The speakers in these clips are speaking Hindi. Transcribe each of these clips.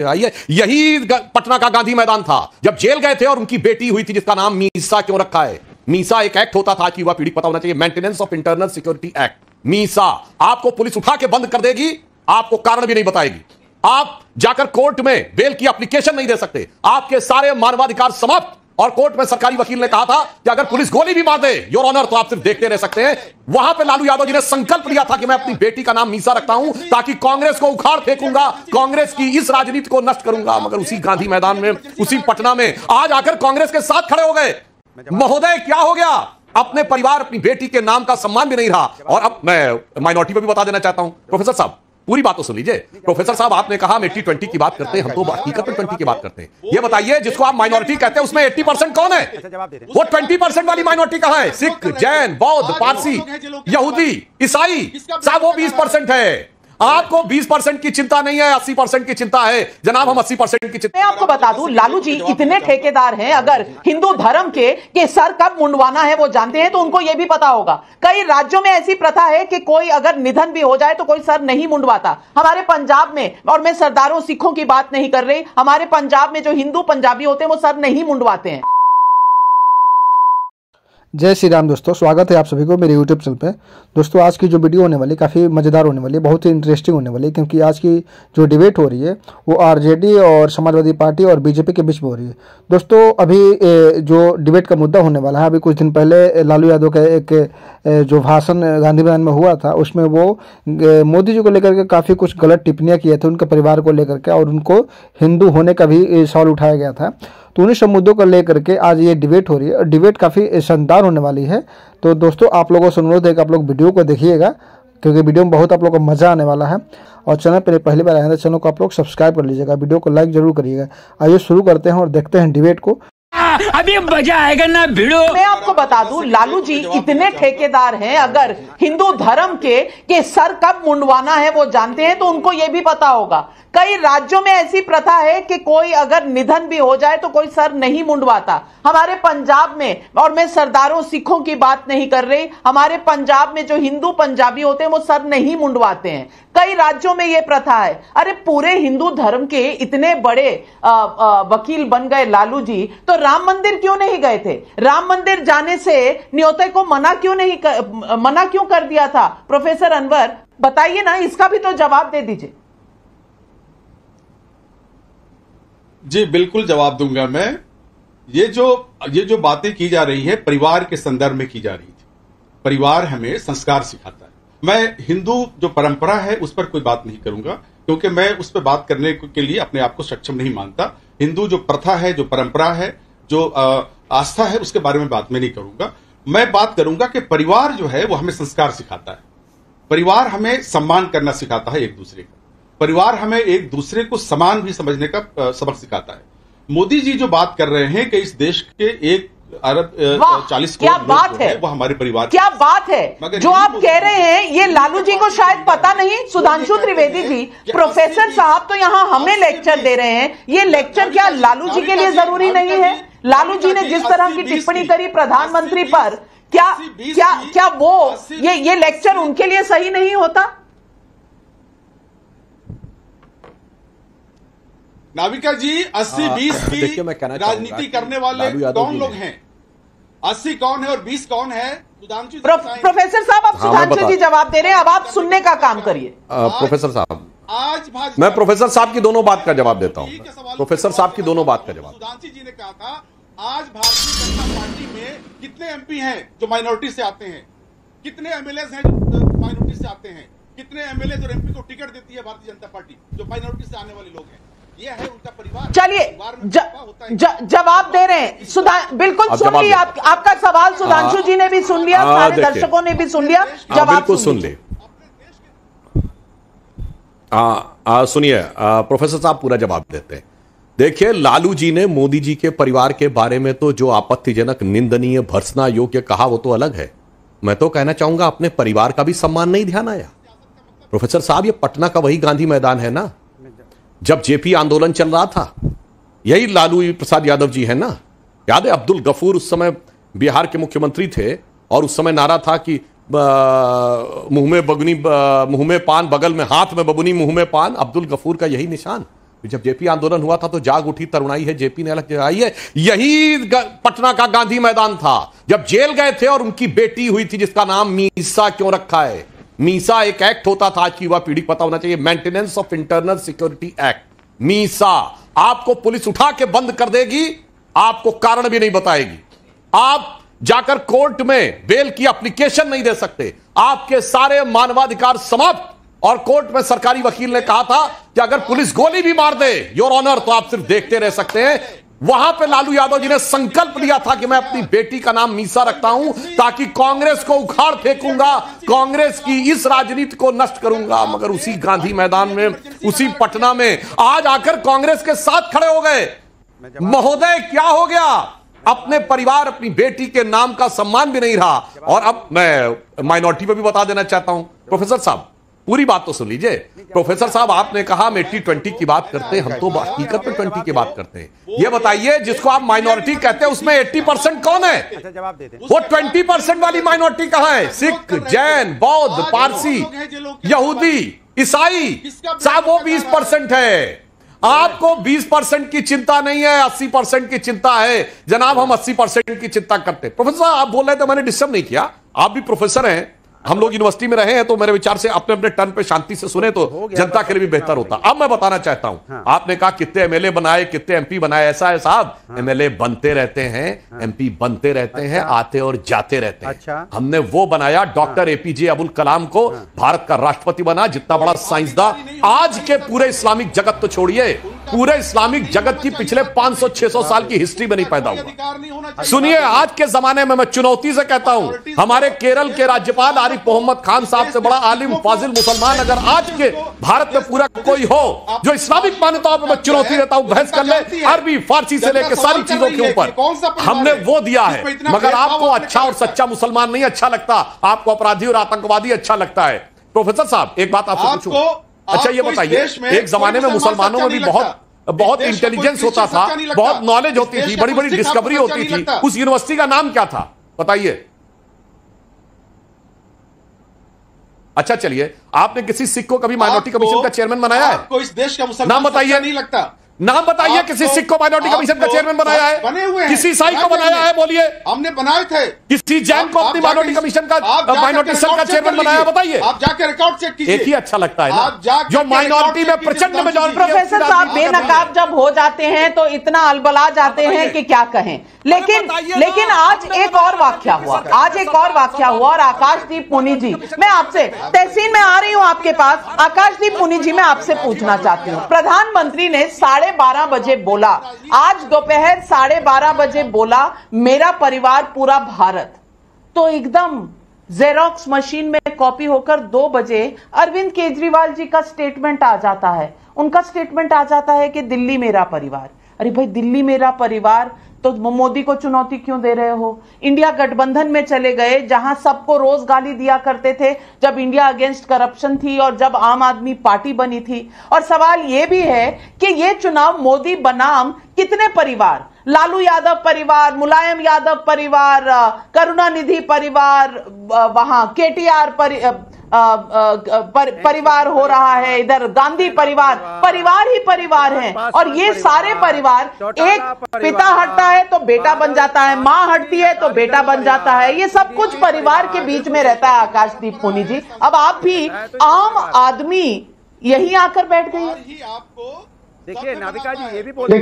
आइए, यही पटना का गांधी मैदान था जब जेल गए थे और उनकी बेटी हुई थी जिसका नाम मीसा क्यों रखा है। मीसा एक एक्ट होता था कि युवा पीढ़ी पता होना चाहिए, maintenance of internal security act. Misa आपको पुलिस उठा के बंद कर देगी, आपको कारण भी नहीं बताएगी, आप जाकर कोर्ट में बेल की एप्लीकेशन नहीं दे सकते, आपके सारे मानवाधिकार समाप्त। और कोर्ट में सरकारी वकील ने कहा था कि अगर पुलिस गोली भी मार दे योर ऑनर तो आप सिर्फ देखते रह सकते हैं। वहां पे लालू यादव जी ने संकल्प लिया था कि मैं अपनी बेटी का नाम मीसा रखता हूं ताकि कांग्रेस को उखाड़ फेंकूंगा, कांग्रेस की इस राजनीति को नष्ट करूंगा। मगर उसी गांधी मैदान में, उसी पटना में आज आकर कांग्रेस के साथ खड़े हो गए। महोदय क्या हो गया? अपने परिवार, अपनी बेटी के नाम का सम्मान भी नहीं रहा। और अब मैं माइनॉरिटी पर भी बता देना चाहता हूं। प्रोफेसर साहब पूरी बात तो सुन लीजिए। प्रोफेसर साहब आपने कहा हम 80-20 की बात करते हैं, हम तो हकीकत में 20 की बात करते हैं। ये बताइए जिसको आप माइनॉरिटी कहते हैं उसमें 80% कौन है? वो 20% वाली माइनॉरिटी कहां है? सिख, जैन, बौद्ध, पारसी, यहूदी, ईसाई, साहब वो 20% है। आपको 20% की चिंता नहीं है, 80% की चिंता है। जनाब हम 80% की चिंता। मैं आपको बता दूं लालू जी इतने ठेकेदार हैं, अगर हिंदू धर्म के सर कब मुंडवाना है वो जानते हैं तो उनको यह भी पता होगा। कई राज्यों में ऐसी प्रथा है कि कोई अगर निधन भी हो जाए तो कोई सर नहीं मुंडवाता। हमारे पंजाब में, और मैं सरदारों सिखों की बात नहीं कर रही, हमारे पंजाब में जो हिंदू पंजाबी होते हैं वो सर नहीं मुंडवाते हैं। जय श्री राम दोस्तों, स्वागत है आप सभी को मेरे यूट्यूब चैनल पे। दोस्तों आज की जो वीडियो होने वाली काफ़ी मज़ेदार होने वाली है, बहुत ही इंटरेस्टिंग होने वाली है, क्योंकि आज की जो डिबेट हो रही है वो आरजेडी और समाजवादी पार्टी और बीजेपी के बीच में हो रही है। दोस्तों अभी जो डिबेट का मुद्दा होने वाला है, अभी कुछ दिन पहले लालू यादव का एक जो भाषण गांधी मैदान में हुआ था उसमें वो मोदी जी को लेकर के काफ़ी कुछ गलत टिप्पणियाँ किए थे उनके परिवार को लेकर के, और उनको हिंदू होने का भी सवाल उठाया गया था। तो उन्हीं सब मुद्दों को लेकर के आज ये डिबेट हो रही है और डिबेट काफ़ी शानदार होने वाली है। तो दोस्तों आप लोगों से अनुरोध है कि आप लोग वीडियो को देखिएगा, क्योंकि वीडियो में बहुत आप लोगों को मज़ा आने वाला है। और चैनल पर पहली बार आए तो चैनल को आप लोग सब्सक्राइब कर लीजिएगा, वीडियो को लाइक जरूर करिएगा। आइए शुरू करते हैं और देखते हैं डिबेट को। अभी मजा आएगा ना भिड़ो। मैं आपको बता दूं लालू जी इतने ठेकेदार हैं, अगर हिंदू धर्म के सर कब मुंडवाना है वो जानते हैं तो उनको यह भी पता होगा। कई राज्यों में ऐसी प्रथा है कि कोई अगर निधन भी हो जाए तो कोई सर नहीं मुंडवाता। हमारे पंजाब में, और मैं सरदारों सिखों की बात नहीं कर रही, हमारे पंजाब में जो हिंदू पंजाबी होते हैं वो सर नहीं मुंडवाते हैं। कई राज्यों में यह प्रथा है। अरे पूरे हिंदू धर्म के इतने बड़े वकील बन गए लालू जी, तो राम मंदिर क्यों नहीं गए थे? राम मंदिर जाने से न्योते को मना क्यों कर दिया था? प्रोफेसर अनवर बताइए ना, इसका भी तो जवाब दे दीजिए। जी बिल्कुल जवाब दूंगा मैं। ये जो बातें की जा रही है परिवार के संदर्भ में की जा रही थी। परिवार हमें संस्कार सिखाता है। मैं हिंदू जो परंपरा है उस पर कोई बात नहीं करूंगा, क्योंकि मैं उस पर बात करने के लिए अपने आप को सक्षम नहीं मानता। हिंदू जो प्रथा है, जो परंपरा है, जो आस्था है, उसके बारे में बात मैं नहीं करूंगा। मैं बात करूंगा कि परिवार जो है वो हमें संस्कार सिखाता है। परिवार हमें सम्मान करना सिखाता है एक दूसरे का। परिवार हमें एक दूसरे को समान भी समझने का सबक सिखाता है। मोदी जी जो बात कर रहे हैं कि इस देश के 1 अरब 40 क्या बात है, वो हमारे परिवार, क्या बात है जो आप कह रहे हैं। ये लालू जी को शायद पता नहीं। सुधांशु त्रिवेदी जी, प्रोफेसर साहब तो यहाँ हमें लेक्चर दे रहे हैं। ये लेक्चर क्या लालू जी के लिए जरूरी नहीं है? लालू जी ने जिस तरह की टिप्पणी करी प्रधानमंत्री पर, क्या वो ये लेक्चर उनके लिए सही नहीं होता? नाविका जी 80-20 की राजनीति करने वाले कौन लोग हैं? 80 कौन है और 20 कौन है? सुधांशु प्रोफेसर साहब आप सुधांशु जी जवाब दे रहे हैं, अब आप सुनने का काम करिए। प्रोफेसर साहब आज मैं प्रोफेसर साहब की दोनों बात का जवाब देता हूं। प्रोफेसर साहब की दोनों बात का जवाब। सुधांशु जी ने कहा था आज भारतीय जनता पार्टी में कितने एमपी हैं जो माइनॉरिटी से आते हैं, कितने एमएलए हैं जो माइनॉरिटी से आते हैं, कितने एमएलए और एमपी को टिकट देती है भारतीय जनता पार्टी जो माइनॉरिटी से आने वाले लोग हैं। ये है उनका परिवार। चलिए जवाब दे रहे हैं। बिल्कुल सुन लिया आपका सवाल, सुधांशु जी ने भी सुन लिया, सारे दर्शकों ने भी सुन लिया। जवाब सुन ले। सुनिए प्रोफेसर साहब पूरा जवाब देते हैं। देखिए लालू जी ने मोदी जी के परिवार के बारे में तो जो आपत्तिजनक, निंदनीय, भर्त्सना योग्य कहा वो तो अलग है। मैं तो कहना चाहूंगा अपने परिवार का भी सम्मान नहीं ध्यान आया। प्रोफेसर साहब ये पटना का वही गांधी मैदान है ना जब जेपी आंदोलन चल रहा था। यही लालू प्रसाद यादव जी है ना, याद है? अब्दुल गफूर उस समय बिहार के मुख्यमंत्री थे और उस समय नारा था कि मुंह में पान, बगल में हाथ में बबुनी, मुंह में पान। अब्दुल गफूर का यही निशान। जब जेपी आंदोलन हुआ था तो जाग उठी तरुणाई है, जेपी ने अलग जगाई है। यही पटना का गांधी मैदान था जब जेल गए थे और उनकी बेटी हुई थी जिसका नाम मीसा क्यों रखा है। मीसा एक एक्ट होता था, आज की युवा पीढ़ी पता होना चाहिए, maintenance of internal security act. Misa आपको पुलिस उठा के बंद कर देगी, आपको कारण भी नहीं बताएगी, आप जाकर कोर्ट में बेल की एप्लीकेशन नहीं दे सकते, आपके सारे मानवाधिकार समाप्त। और कोर्ट में सरकारी वकील ने कहा था कि अगर पुलिस गोली भी मार दे योर ऑनर तो आप सिर्फ देखते रह सकते हैं। वहां पे लालू यादव जी ने संकल्प लिया था कि मैं अपनी बेटी का नाम मीसा रखता हूं ताकि कांग्रेस को उखाड़ फेंकूंगा, कांग्रेस की इस राजनीति को नष्ट करूंगा। मगर उसी गांधी मैदान में, उसी पटना में आज आकर कांग्रेस के साथ खड़े हो गए। महोदय क्या हो गया? अपने परिवार, अपनी बेटी के नाम का सम्मान भी नहीं रहा। और अब मैं माइनॉरिटी पे भी बता देना चाहता हूं, प्रोफेसर साहब पूरी बात तो सुन लीजिए। प्रोफेसर साहब आपने कहा हम 80-20 की बात करते हैं, हम तो हकीकत में 20 की बात करते हैं। ये बताइए जिसको आप माइनॉरिटी कहते हैं उसमें 80% कौन है? वो 20% वाली माइनॉरिटी कहां है? सिख, जैन, बौद्ध, पारसी, यहूदी, ईसाई, साहब वो 20% है। आपको 20% की चिंता नहीं है, 80% की चिंता है। जनाब हम 80% की चिंता करते हैं। प्रोफेसर आप बोल रहे थे, मैंने डिस्टर्ब नहीं किया, आप भी प्रोफेसर हैं, हम लोग यूनिवर्सिटी में रहे हैं तो मेरे विचार से अपने अपने टर्न पे शांति से सुने तो जनता के लिए भी बेहतर होता। अब मैं बताना चाहता हूं, आपने कहा कितने एमएलए बनाए, कितने एमपी बनाए। ऐसा है साहब, एमएलए बनते रहते हैं, एमपी बनते रहते हैं, आते और जाते रहते हैं। हमने वो बनाया डॉक्टर एपीजे अब्दुल कलाम को, भारत का राष्ट्रपति बना, जितना बड़ा साइंसदान। आज के पूरे इस्लामिक जगत तो छोड़िए, पूरे इस्लामिक जगत की पिछले 500-600 साल की हिस्ट्री में नहीं पैदा हुआ। सुनिए, आज के जमाने में मैं चुनौती से कहता हूं, हमारे केरल के राज्यपाल आरिफ मोहम्मद खान साहब से बड़ा आलिम फाजिल मुसलमान अगर आज के भारत में पूरा कोई हो जो इस्लामिक मान्यताओं पर मैं चुनौती देता हूं, बहस कर ले, अरबी फारसी से लेकर सारी चीजों के ऊपर हमने वो दिया है। मगर आपको अच्छा और सच्चा मुसलमान नहीं अच्छा लगता, आपको अपराधी और आतंकवादी अच्छा लगता है। प्रोफेसर साहब एक बात आपसे पूछूं, अच्छा ये बताइए, एक जमाने में मुसलमानों में भी बहुत इंटेलिजेंस होता था, बहुत नॉलेज होती थी, बड़ी बड़ी डिस्कवरी होती थी। उस यूनिवर्सिटी का नाम क्या था बताइए? अच्छा चलिए, आपने किसी सिख को कभी माइनॉरिटी कमीशन का चेयरमैन बनाया है? आपको इस देश का मुसलमान नाम बताइए, नहीं लगता? नाम बताइए किसी सिख को माइनॉरिटी कमीशन का चेयरमैन बनाया है? बने हुए हैं। किसी ईसाई को बनाया है? बोलिए। हमने बनाए थे। किसी जैन को अपनी माइनॉरिटी कमीशन का, माइनॉरिटी सेल का चेयरमैन बनाया है? बताइए। आप जाकर रिकॉर्ड चेक कीजिए। एक ही अच्छा लगता है ना, जो माइनॉरिटी में प्रचंड मेजॉरिटी। प्रोफेसर साहब बेनकाब जब हो जाते हैं तो इतना अलबला जाते हैं कि क्या कहें। लेकिन आज एक और वाकया हुआ, और आकाशदीप मुनि जी, मैं आपसे तहसीन में आ रही हूं आपके पास। आकाशदीप मुनि जी, मैं आपसे पूछना चाहती हूं, प्रधानमंत्री ने 12:30 बजे बोला, आज दोपहर 12:30 बजे बोला मेरा परिवार पूरा भारत, तो एकदम जेरोक्स मशीन में कॉपी होकर 2 बजे अरविंद केजरीवाल जी का स्टेटमेंट आ जाता है। उनका स्टेटमेंट आ जाता है कि दिल्ली मेरा परिवार। अरे भाई, दिल्ली मेरा परिवार तो मोदी को चुनौती क्यों दे रहे हो? इंडिया गठबंधन में चले गए जहां सबको रोज गाली दिया करते थे जब इंडिया अगेंस्ट करप्शन थी और जब आम आदमी पार्टी बनी थी। और सवाल यह भी है कि यह चुनाव मोदी बनाम कितने परिवार, लालू यादव परिवार, मुलायम यादव परिवार, करुणानिधि परिवार, वहां केटीआर परिवार हो रहा है, इधर गांधी परिवार ही परिवार हैं। और ये सारे परिवार, एक पिता हटता है तो बेटा बन जाता है, मां हटती है तो बेटा बन जाता है, ये सब कुछ परिवार के बीच में रहता है। आकाशदीप मुनि जी, अब आप भी आम आदमी यही आकर बैठ गई है। देखिए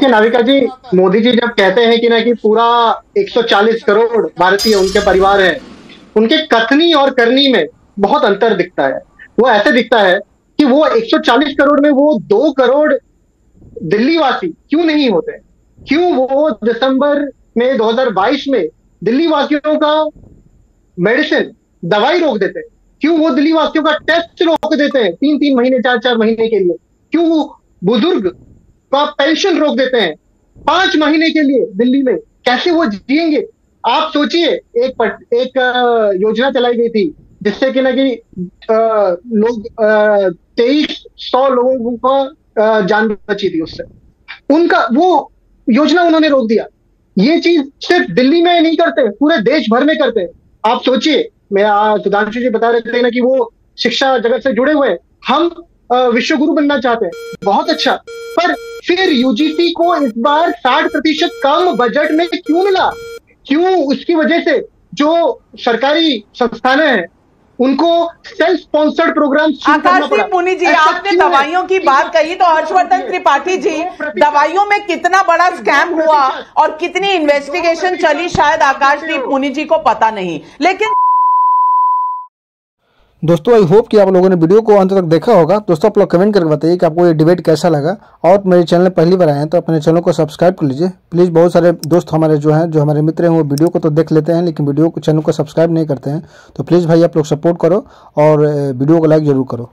नाविका जी, मोदी जी जब कहते हैं कि पूरा 140 करोड़ भारतीय उनके परिवार हैं, उनके कथनी और करनी में बहुत अंतर दिखता है। वो ऐसे दिखता है कि वो 140 करोड़ में वो 2 करोड़ दिल्ली वासी क्यों नहीं होते? क्यों वो दिसंबर में 2022 में दिल्ली वासियों का मेडिसिन, दवाई रोक देते हैं? क्यों वो दिल्ली वासियों का टेस्ट रोक देते हैं 3-3 महीने, 4-4 महीने के लिए? क्यों वो बुजुर्ग का पेंशन रोक देते हैं 5 महीने के लिए दिल्ली में? कैसे वो जिएंगे? आप सोचिए, एक योजना चलाई गई थी जिससे कि लोग 2300 लोगों का जान बची थी उससे, उनका वो योजना उन्होंने रोक दिया। ये चीज सिर्फ दिल्ली में नहीं करते, पूरे देश भर में करते हैं। आप सोचिए, मैं सुधांशु जी बता रहे थे कि वो शिक्षा जगत से जुड़े हुए हैं, हम विश्व गुरु बनना चाहते हैं, बहुत अच्छा, पर फिर यूजीसी को इस बार 60% कम बजट में क्यों मिला? क्यों? उसकी वजह से जो सरकारी संस्थानें हैं उनको सेल्फ स्पॉन्सर्ड प्रोग्राम। आकाशदीप मुनि जी, आपने दवाइयों की बात कही, तो हर्षवर्धन त्रिपाठी जी, दवाइयों में कितना बड़ा स्कैम हुआ और कितनी इन्वेस्टिगेशन चली शायद आकाशदीप मुनि जी को पता नहीं, लेकिन दोस्तों आई होप कि आप लोगों ने वीडियो को अंत तक देखा होगा। दोस्तों आप लोग कमेंट करके बताइए कि आपको ये डिबेट कैसा लगा, और मेरे चैनल पहली बार आए हैं तो अपने चैनल को सब्सक्राइब कर लीजिए प्लीज़। बहुत सारे दोस्त हमारे जो हमारे मित्र हैं वो वीडियो को तो देख लेते हैं लेकिन वीडियो को चैनल को सब्सक्राइब नहीं करते हैं, तो प्लीज़ भाई आप लोग सपोर्ट करो और वीडियो को लाइक ज़रूर करो।